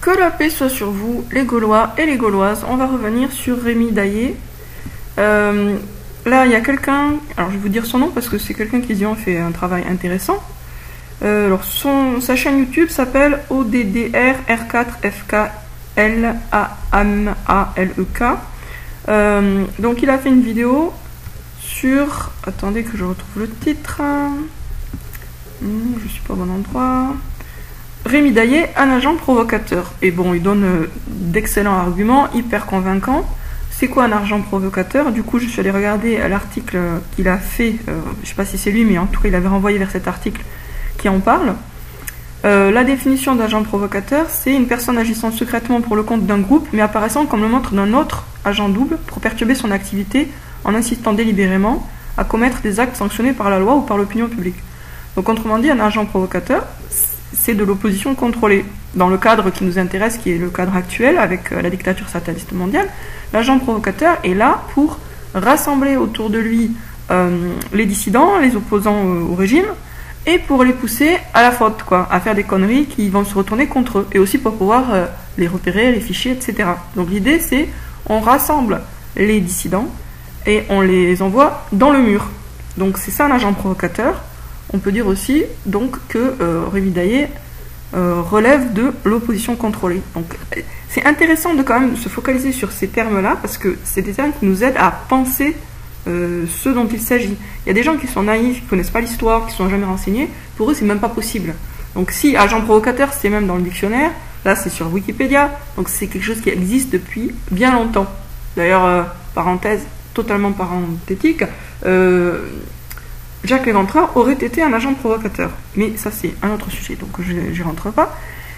Que la paix soit sur vous, les Gaulois et les Gauloises. On va revenir sur Rémi Daillé. Là, il y a quelqu'un, alors je vais vous dire son nom parce que c'est quelqu'un qui fait un travail intéressant. Alors sa chaîne YouTube s'appelle ODDR-R4-FKLAMALEK. Donc il a fait une vidéo sur... Attendez que je retrouve le titre. Je suis pas au bon endroit. Rémi Daillé, un agent provocateur. Et bon, il donne d'excellents arguments, hyper convaincants. C'est quoi un agent provocateur? Du coup, je suis allée regarder l'article qu'il a fait. Je sais pas si c'est lui, mais en tout cas, il avait renvoyé vers cet article qui en parle. La définition d'agent provocateur, c'est une personne agissant secrètement pour le compte d'un groupe, mais apparaissant comme le montre d'un autre agent double pour perturber son activité en insistant délibérément à commettre des actes sanctionnés par la loi ou par l'opinion publique. Donc, autrement dit, un agent provocateur, c'est de l'opposition contrôlée. Dans le cadre qui nous intéresse, qui est le cadre actuel, avec la dictature sataniste mondiale, l'agent provocateur est là pour rassembler autour de lui les dissidents, les opposants au régime, et pour les pousser à la faute, quoi, à faire des conneries qui vont se retourner contre eux, et aussi pour pouvoir les repérer, les ficher, etc. Donc l'idée, c'est on rassemble les dissidents et on les envoie dans le mur. Donc c'est ça un agent provocateur. On peut dire aussi donc que Rémi Daillé relève de l'opposition contrôlée. Donc c'est intéressant de quand même se focaliser sur ces termes-là parce que c'est des termes qui nous aident à penser ce dont il s'agit. Il y a des gens qui sont naïfs, qui ne connaissent pas l'histoire, qui ne sont jamais renseignés. Pour eux, c'est même pas possible. Donc si agent provocateur, c'est même dans le dictionnaire, là c'est sur Wikipédia, donc c'est quelque chose qui existe depuis bien longtemps. D'ailleurs, parenthèse totalement parenthétique, Jacques Léventreur aurait été un agent provocateur. Mais ça, c'est un autre sujet, donc je n'y rentre pas.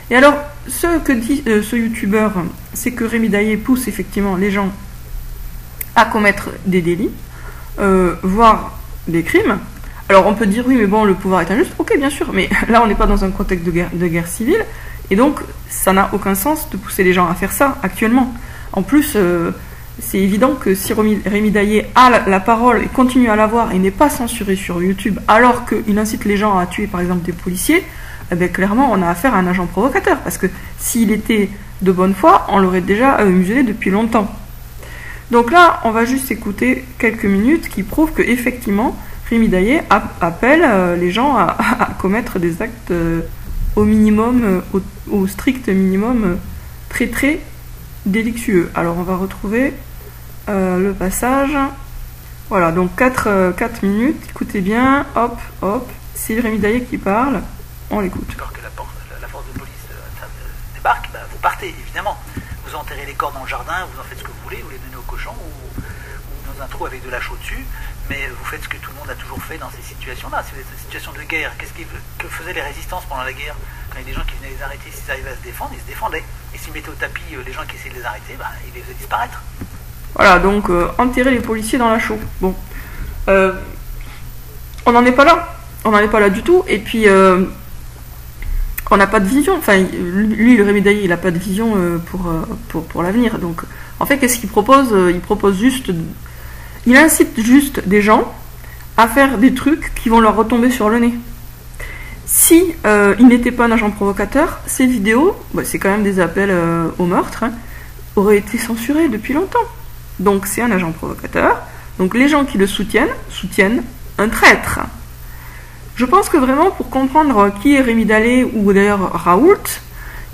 Et alors, ce que dit ce youtubeur, c'est que Rémi Daillé pousse effectivement les gens à commettre des délits, voire des crimes. Alors, on peut dire, oui, mais bon, le pouvoir est injuste. Ok, bien sûr, mais là, on n'est pas dans un contexte de guerre civile. Et donc, ça n'a aucun sens de pousser les gens à faire ça actuellement. En plus... c'est évident que si Rémi Daillé a la parole et continue à l'avoir et n'est pas censuré sur YouTube alors qu'il incite les gens à tuer par exemple des policiers, eh bien, clairement on a affaire à un agent provocateur parce que s'il était de bonne foi, on l'aurait déjà muselé depuis longtemps. Donc là, on va juste écouter quelques minutes qui prouvent que effectivement Rémi Daillé appelle les gens à commettre des actes au minimum, au strict minimum, très très délictueux. Alors on va retrouver le passage. Voilà, donc 4 minutes, écoutez bien, hop, hop, c'est Rémi Daillé qui parle, on l'écoute. Alors que la force de police débarque, bah, vous partez évidemment. Vous enterrez les corps dans le jardin, vous en faites ce que vous voulez, vous les donnez aux cochons ou dans un trou avec de la chaux dessus, mais vous faites ce que tout le monde a toujours fait dans ces situations-là. C'est des situations de guerre. Que faisaient les résistances pendant la guerre? Quand il y a des gens qui venaient les arrêter, s'ils arrivaient à se défendre, ils se défendaient. Et s'ils mettaient au tapis les gens qui essayaient de les arrêter, bah, ils les faisaient disparaître. Voilà, donc enterrer les policiers dans la chaux. Bon, on n'en est pas là. On n'en est pas là du tout. Et puis, on n'a pas de vision. Enfin, lui, le Rémi Daillé, il n'a pas de vision pour l'avenir. Donc, en fait, qu'est-ce qu'il propose? Il propose juste... Il incite juste des gens à faire des trucs qui vont leur retomber sur le nez. Si il n'était pas un agent provocateur, ces vidéos, bah, c'est quand même des appels au meurtre, hein, auraient été censurées depuis longtemps. Donc c'est un agent provocateur. Donc les gens qui le soutiennent un traître. Je pense que vraiment pour comprendre qui est Rémi Daillé ou d'ailleurs Raoult,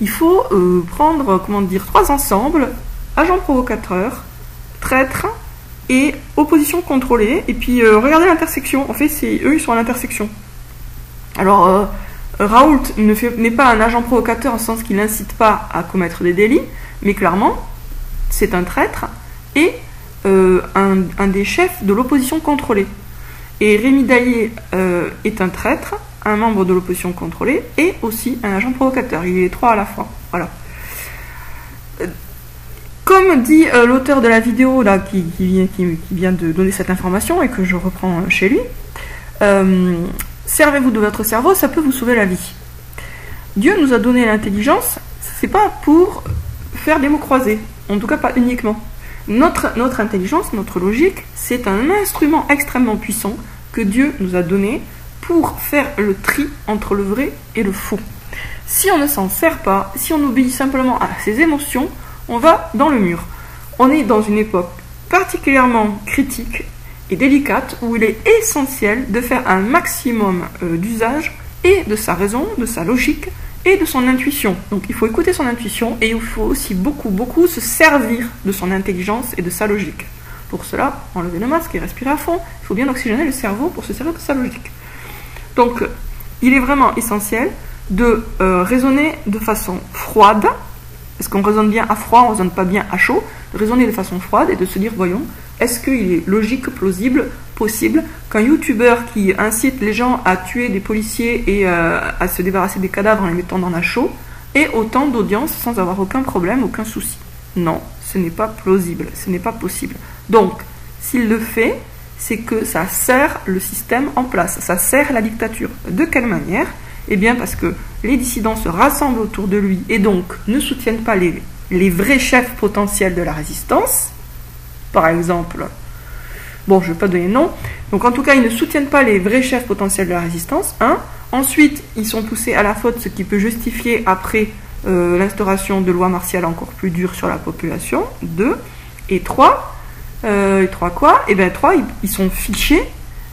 il faut prendre, comment dire, 3 ensembles: agent provocateur, traître et opposition contrôlée. Et puis regardez l'intersection. En fait, eux ils sont à l'intersection. Alors, Raoult n'est pas un agent provocateur en sens qu'il n'incite pas à commettre des délits, mais clairement, c'est un traître et un des chefs de l'opposition contrôlée. Et Rémi Daillé est un traître, un membre de l'opposition contrôlée et aussi un agent provocateur. Il est les 3 à la fois. Voilà. Comme dit l'auteur de la vidéo là, qui vient de donner cette information et que je reprends chez lui, servez-vous de votre cerveau, ça peut vous sauver la vie. Dieu nous a donné l'intelligence, c'est pas pour faire des mots croisés, en tout cas pas uniquement. Notre intelligence, notre logique, c'est un instrument extrêmement puissant que Dieu nous a donné pour faire le tri entre le vrai et le faux. Si on ne s'en sert pas, si on obéit simplement à ses émotions, on va dans le mur. On est dans une époque particulièrement critique et délicate où il est essentiel de faire un maximum d'usage et de sa raison, de sa logique et de son intuition. Donc il faut écouter son intuition et il faut aussi beaucoup se servir de son intelligence et de sa logique. Pour cela, enlever le masque et respirer à fond. Il faut bien oxygéner le cerveau pour se servir de sa logique. Donc il est vraiment essentiel de raisonner de façon froide. Est-ce qu'on raisonne bien à froid, on ne raisonne pas bien à chaud? De raisonner de façon froide et de se dire, voyons, est-ce qu'il est logique, plausible, possible qu'un youtubeur qui incite les gens à tuer des policiers et à se débarrasser des cadavres en les mettant dans la chaux ait autant d'audience sans avoir aucun problème, aucun souci? Non, ce n'est pas plausible, ce n'est pas possible. Donc, s'il le fait, c'est que ça sert le système en place, ça sert la dictature. De quelle manière? Eh bien parce que les dissidents se rassemblent autour de lui et donc ne soutiennent pas les vrais chefs potentiels de la résistance. Par exemple, bon, je ne vais pas donner de nom. Donc en tout cas, ils ne soutiennent pas les vrais chefs potentiels de la résistance. 1. Ensuite, ils sont poussés à la faute, ce qui peut justifier après l'instauration de lois martiales encore plus dures sur la population. 2. Et 3. Et 3 quoi? Eh bien 3, ils sont fichés,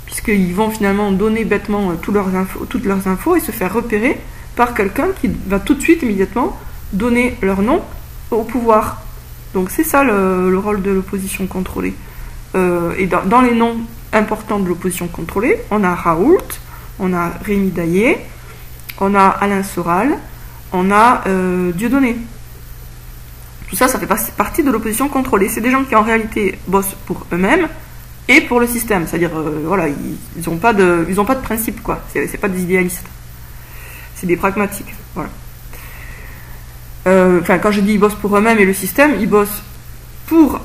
puisqu'ils vont finalement donner bêtement toutes leurs infos et se faire repérer par quelqu'un qui va tout de suite, immédiatement, donner leur nom au pouvoir. Donc c'est ça le rôle de l'opposition contrôlée. Et dans les noms importants de l'opposition contrôlée, on a Raoult, on a Rémi Daillé, on a Alain Soral, on a Dieudonné. Tout ça, ça fait partie de l'opposition contrôlée. C'est des gens qui en réalité bossent pour eux-mêmes et pour le système. C'est-à-dire, voilà, ils n'ont pas de principe, quoi. C'est pas des idéalistes. C'est des pragmatiques, voilà. Enfin, quand je dis ils bossent pour eux-mêmes et le système, ils bossent pour...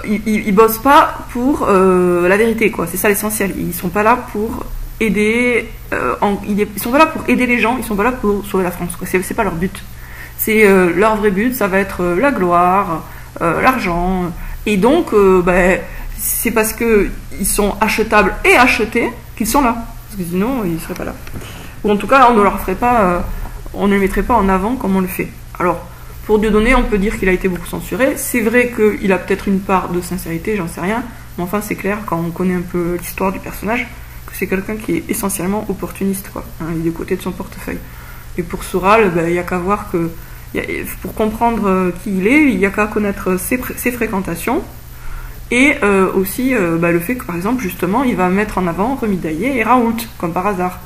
ils bossent pas pour la vérité, quoi. C'est ça l'essentiel. Ils sont pas là pour aider... ils sont pas là pour aider les gens, ils sont pas là pour sauver la France, quoi. C'est pas leur but. C'est leur vrai but, ça va être la gloire, l'argent. Et donc, c'est parce qu'ils sont achetables et achetés qu'ils sont là. Parce que sinon, ils ne seraient pas là. Ou en tout cas, on ne leur ferait pas... on ne les mettrait pas en avant comme on le fait. Alors, pour Dieudonné, on peut dire qu'il a été beaucoup censuré. C'est vrai qu'il a peut-être une part de sincérité, j'en sais rien. Mais enfin, c'est clair, quand on connaît un peu l'histoire du personnage, que c'est quelqu'un qui est essentiellement opportuniste, quoi. Hein, il est du côté de son portefeuille. Et pour Soral, il n'y a qu'à voir que... pour comprendre qui il est, il n'y a qu'à connaître ses fréquentations. Et aussi le fait que, par exemple, justement, il va mettre en avant Rémi Daillé et Raoult, comme par hasard.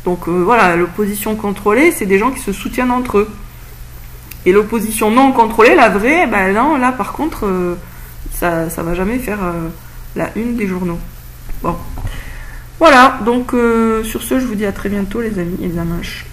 Donc voilà, l'opposition contrôlée, c'est des gens qui se soutiennent entre eux. Et l'opposition non contrôlée, la vraie, non, là par contre, ça va jamais faire la une des journaux. Bon. Voilà, donc sur ce, je vous dis à très bientôt les amis et les amanches.